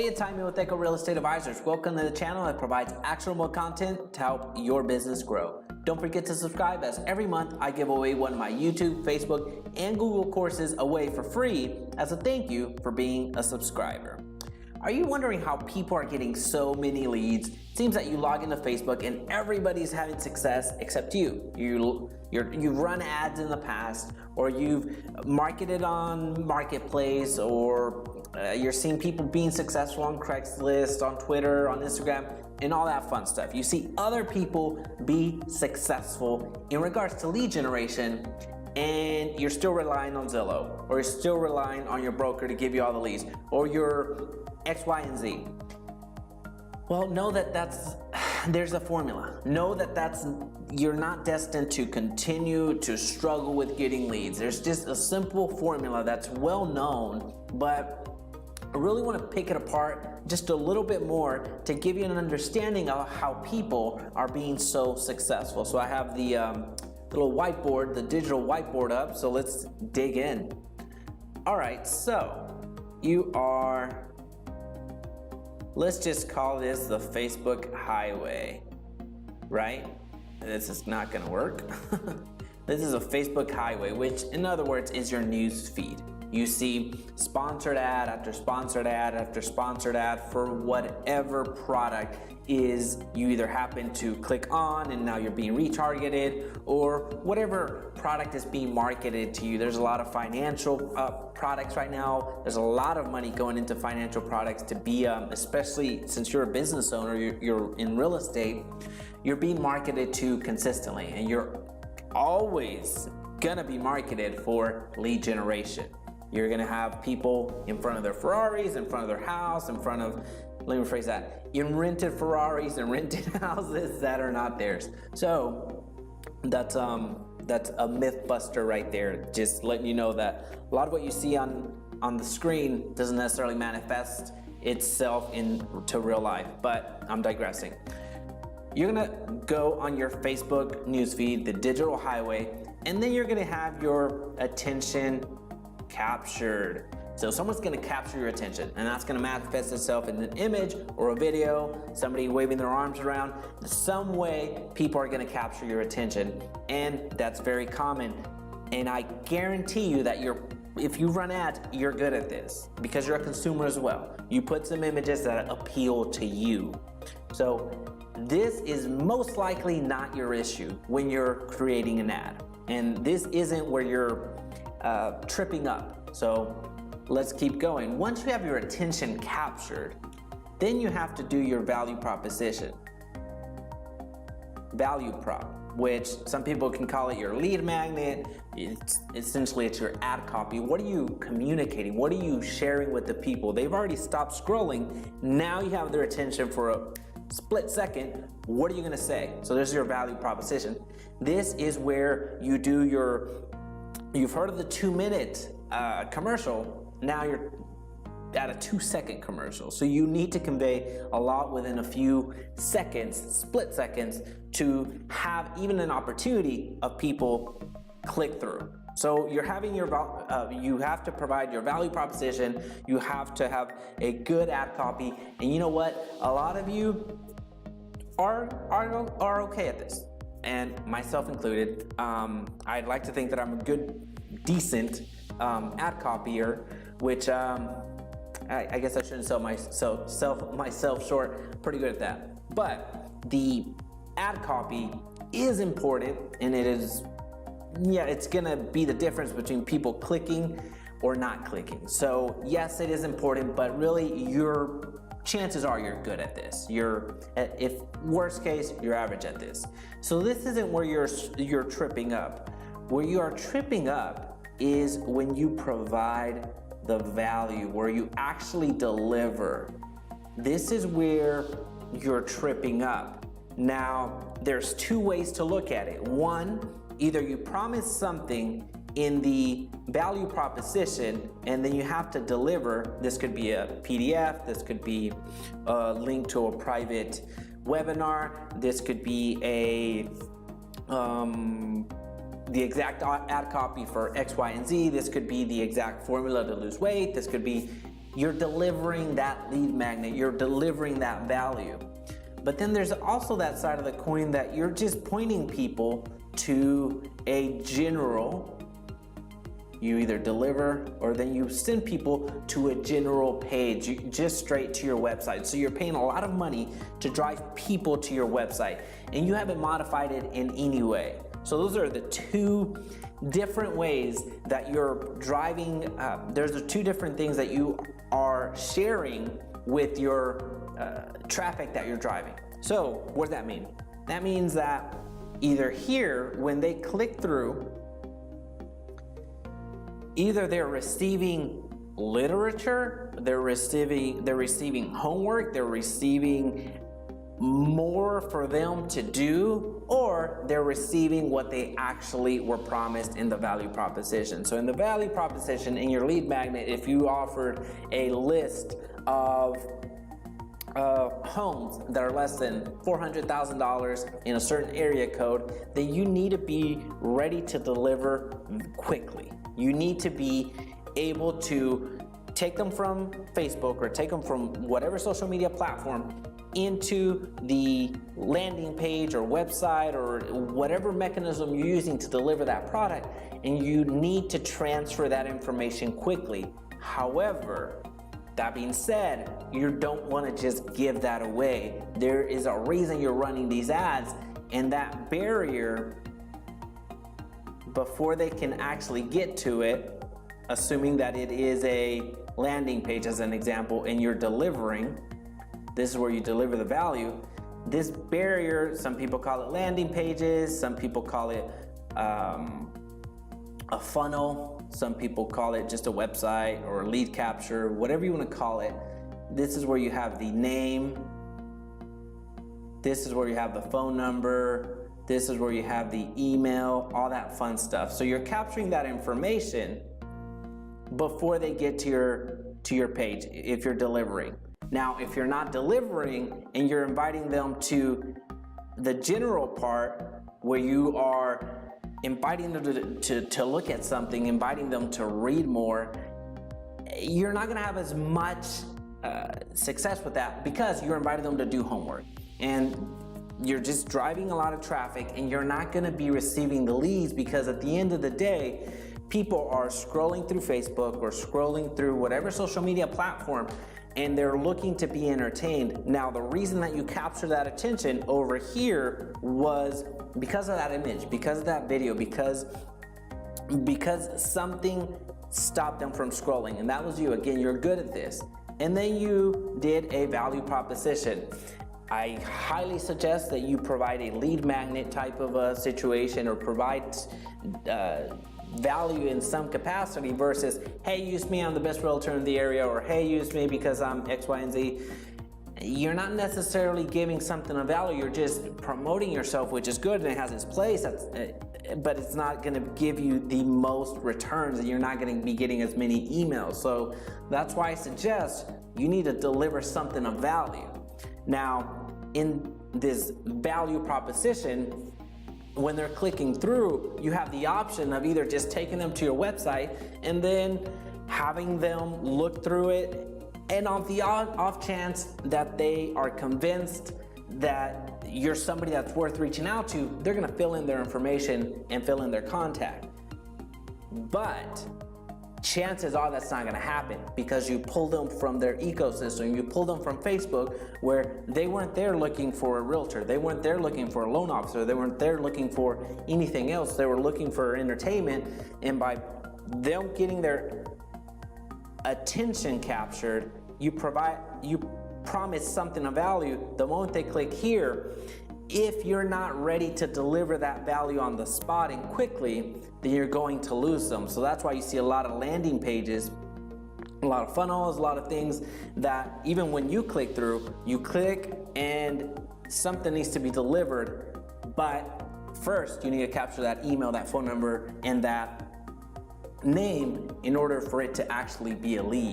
Hey, it's Jaime with Echo Real Estate Advisors. Welcome to the channel that provides actionable content to help your business grow. Don't forget to subscribe, as every month I give away one of my YouTube, Facebook, and Google courses away for free as a thank you for being a subscriber. Are you wondering how people are getting so many leads? It seems that you log into Facebook and everybody's having success except you. You've run ads in the past, or you've marketed on Marketplace, or you're seeing people being successful on Craigslist, on Twitter, on Instagram, and all that fun stuff. You see other people be successful in regards to lead generation, and you're still relying on Zillow, or you're still relying on your broker to give you all the leads, or your X, Y, and Z. Well, know that there's a formula. Know that you're not destined to continue to struggle with getting leads. There's just a simple formula that's well known, but I really want to pick it apart just a little bit more to give you an understanding of how people are being so successful. So I have the little whiteboard, the digital whiteboard up, so let's dig in. All right, so you are, let's just call this the Facebook highway, right? This is not gonna work. This is a Facebook highway, which in other words is your news feed. You see sponsored ad after sponsored ad after sponsored ad for whatever product is you either happen to click on and now you're being retargeted, or whatever product is being marketed to you. There's a lot of financial products right now. There's a lot of money going into financial products to be, especially since you're a business owner, you're in real estate, you're being marketed to consistently, and you're always gonna be marketed for lead generation. You're gonna have people in front of their Ferraris, in front of their house, in front of, let me rephrase that, in rented Ferraris and rented houses that are not theirs. So that's a myth buster right there. Just letting you know that a lot of what you see on the screen doesn't necessarily manifest itself into real life, but I'm digressing. You're gonna go on your Facebook newsfeed, the digital highway, and then you're gonna have your attention captured. So someone's gonna capture your attention, and that's gonna manifest itself in an image or a video, somebody waving their arms around. Some way people are gonna capture your attention, and that's very common. And I guarantee you that if you run ads, you're good at this because you're a consumer as well. You put some images that appeal to you. So this is most likely not your issue when you're creating an ad. And this isn't where you're tripping up. So let's keep going. Once you have your attention captured, then you have to do your value proposition. Value prop, which some people can call it your lead magnet. Essentially, it's your ad copy. What are you communicating? What are you sharing with the people? They've already stopped scrolling. Now you have their attention for a split second. What are you gonna say? So there's your value proposition. This is where you do you've heard of the 2-minute commercial. Now you're at a 2-second commercial. So you need to convey a lot within a few seconds, split seconds, to have even an opportunity of people click through. So you're having you have to provide your value proposition. You have to have a good ad copy. And you know what? A lot of you are okay at this, and myself included. I'd like to think that I'm a good, decent ad copier, which I guess I shouldn't sell myself short. Pretty good at that. But the ad copy is important, and it's gonna be the difference between people clicking or not clicking. So yes, it is important, but really your chances are you're good at this. If worst case, you're average at this. So this isn't where you're tripping up. Where you are tripping up is when you provide the value, where you actually deliver. This is where you're tripping up. Now, there's two ways to look at it. One, either you promise something in the value proposition and then you have to deliver. This could be a PDF, this could be a link to a private webinar, this could be the exact ad copy for X, Y, and Z, this could be the exact formula to lose weight, this could be you're delivering that lead magnet, you're delivering that value. But then there's also that side of the coin that you're just pointing people to a general, you either deliver or then you send people to a general page, just straight to your website. So you're paying a lot of money to drive people to your website, and you haven't modified it in any way. So those are the two different ways that you're driving. There's the two different things that you are sharing with your traffic that you're driving. So what does that mean? That means that either here, when they click through, either they're receiving literature, they're receiving homework, they're receiving more for them to do, or they're receiving what they actually were promised in the value proposition. So in the value proposition, in your lead magnet, if you offered a list of homes that are less than $400,000 in a certain area code, then you need to be ready to deliver quickly. You need to be able to take them from Facebook or take them from whatever social media platform into the landing page or website or whatever mechanism you're using to deliver that product, and you need to transfer that information quickly. However, that being said, you don't want to just give that away. There is a reason you're running these ads, and that barrier before they can actually get to it, assuming that it is a landing page as an example, and you're delivering, this is where you deliver the value. This barrier, some people call it landing pages, some people call it a funnel, some people call it just a website or lead capture, whatever you want to call it. This is where you have the name, this is where you have the phone number, this is where you have the email, all that fun stuff. So you're capturing that information before they get to your page if you're delivering. Now, if you're not delivering and you're inviting them to the general part where you are inviting them to look at something, inviting them to read more, you're not gonna have as much success with that because you're inviting them to do homework. And you're just driving a lot of traffic, and you're not gonna be receiving the leads because at the end of the day, people are scrolling through Facebook or scrolling through whatever social media platform, and they're looking to be entertained. Now, the reason that you capture that attention over here was because of that image, because of that video, because something stopped them from scrolling, and that was you. Again, you're good at this. And then you did a value proposition. I highly suggest that you provide a lead magnet type of a situation, or provide value in some capacity versus, hey, use me, I'm the best realtor in the area, or hey, use me because I'm X, Y, and Z. You're not necessarily giving something of value, you're just promoting yourself, which is good and it has its place, but it's not gonna give you the most returns, and you're not gonna be getting as many emails. So that's why I suggest you need to deliver something of value. Now, in this value proposition, when they're clicking through, you have the option of either just taking them to your website and then having them look through it, and on the off chance that they are convinced that you're somebody that's worth reaching out to, they're gonna fill in their information and fill in their contact. But chances are that's not gonna happen because you pulled them from their ecosystem. You pulled them from Facebook, where they weren't there looking for a realtor. They weren't there looking for a loan officer. They weren't there looking for anything else. They were looking for entertainment. And by them getting their attention captured, you promise something of value. The moment they click here, if you're not ready to deliver that value on the spot and quickly, then you're going to lose them. So that's why you see a lot of landing pages, a lot of funnels, a lot of things that even when you click through, you click and something needs to be delivered. But first, you need to capture that email, that phone number, and that name in order for it to actually be a lead.